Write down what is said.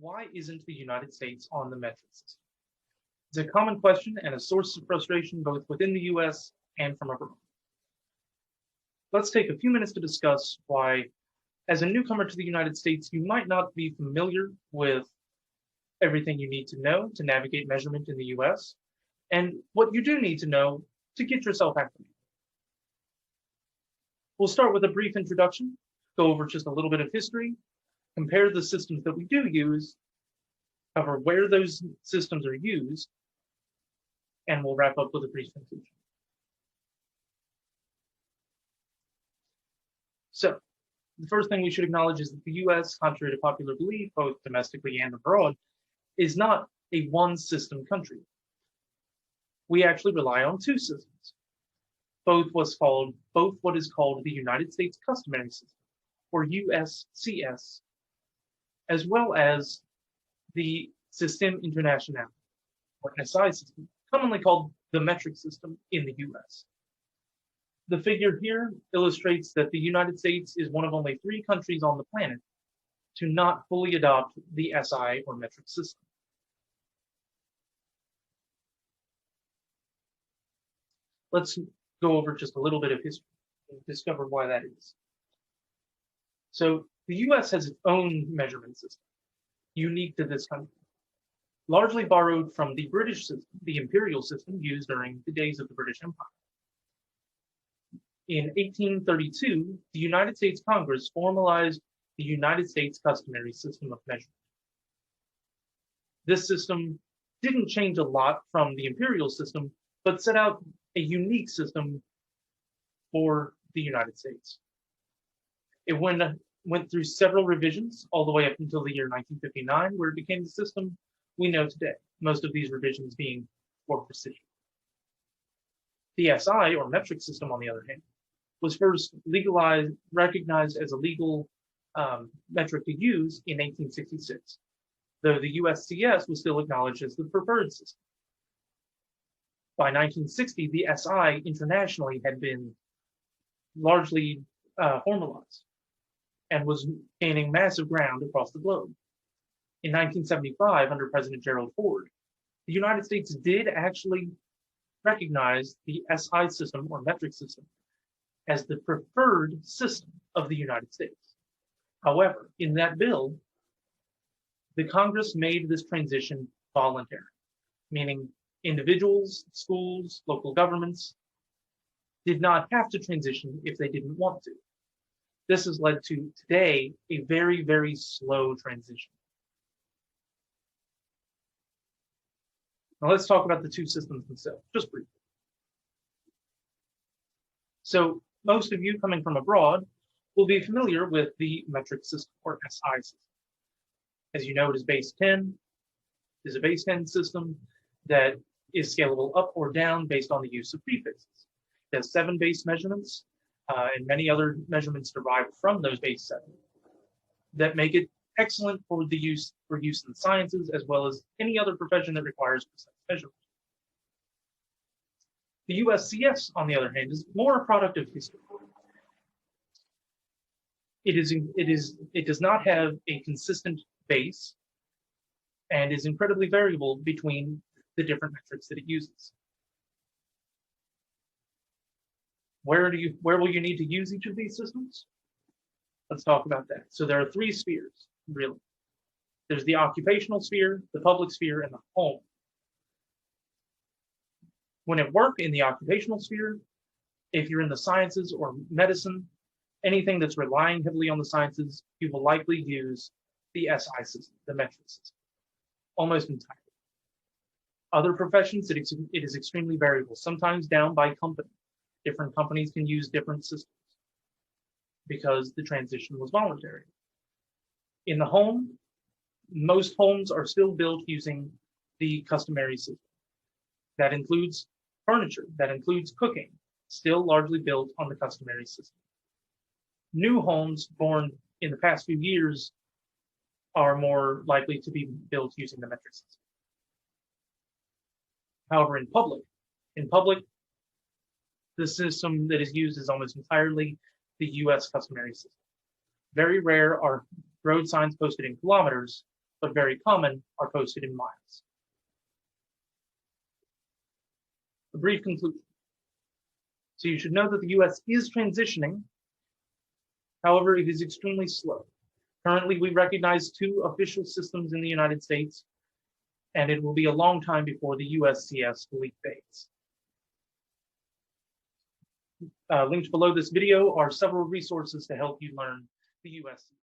Why isn't the United States on the metric system? It's a common question and a source of frustration both within the US and from abroad. Let's take a few minutes to discuss why, as a newcomer to the United States, you might not be familiar with everything you need to know to navigate measurement in the US, and what you do need to know to get yourself acclimated. We'll start with a brief introduction, go over just a little bit of history, compare the systems that we do use, cover where those systems are used, and we'll wrap up with a brief conclusion. So, the first thing we should acknowledge is that the US, contrary to popular belief, both domestically and abroad, is not a one-system country. We actually rely on two systems. Both what is called the United States Customary System, or U.S.C.S., as well as the Système International, or SI system, commonly called the metric system in the US. The figure here illustrates that the United States is one of only 3 countries on the planet to not fully adopt the SI or metric system. Let's go over just a little bit of history and discover why that is. So the US has its own measurement system, unique to this country, largely borrowed from the British system, the imperial system used during the days of the British Empire. In 1832, the United States Congress formalized the United States Customary System of Measurement. This system didn't change a lot from the imperial system, but set out a unique system for the United States. It went through several revisions all the way up until the year 1959, where it became the system we know today, most of these revisions being for precision. The SI, or metric system, on the other hand, was first recognized as a legal metric to use in 1866, though the U.S.C.S. was still acknowledged as the preferred system. By 1960, the SI internationally had been largely formalized and was gaining massive ground across the globe. In 1975, under President Gerald Ford, the United States did actually recognize the SI system, or metric system, as the preferred system of the United States. However, in that bill, the Congress made this transition voluntary, meaning individuals, schools, local governments did not have to transition if they didn't want to. This has led to today a very, very slow transition. Now let's talk about the two systems themselves, just briefly. So most of you coming from abroad will be familiar with the metric system, or SI system. As you know, it is base 10. It is a base 10 system that is scalable up or down based on the use of prefixes. It has 7 base measurements and many other measurements derived from those base 7 that make it excellent for use in the sciences, as well as any other profession that requires precise measurement. The U.S.C.S., on the other hand, is more a product of history. It does not have a consistent base and is incredibly variable between the different metrics that it uses. Where will you need to use each of these systems? Let's talk about that. So there are 3 spheres, really. There's the occupational sphere, the public sphere, and the home. When at work in the occupational sphere, if you're in the sciences or medicine, anything that's relying heavily on the sciences, you will likely use the SI system, the metric system, almost entirely. Other professions, it is extremely variable, sometimes down by company. Different companies can use different systems because the transition was voluntary. In the home, most homes are still built using the customary system. That includes furniture, that includes cooking, still largely built on the customary system. New homes born in the past few years are more likely to be built using the metric system. However, in public, the system that is used is almost entirely the U.S. customary system. Very rare are road signs posted in kilometers, but very common, are posted in miles. A brief conclusion. So you should know that the U.S. is transitioning. However, it is extremely slow. Currently, we recognize 2 official systems in the United States, and it will be a long time before the U.S.C.S. fully fades. Linked below this video are several resources to help you learn the U.S.C.S.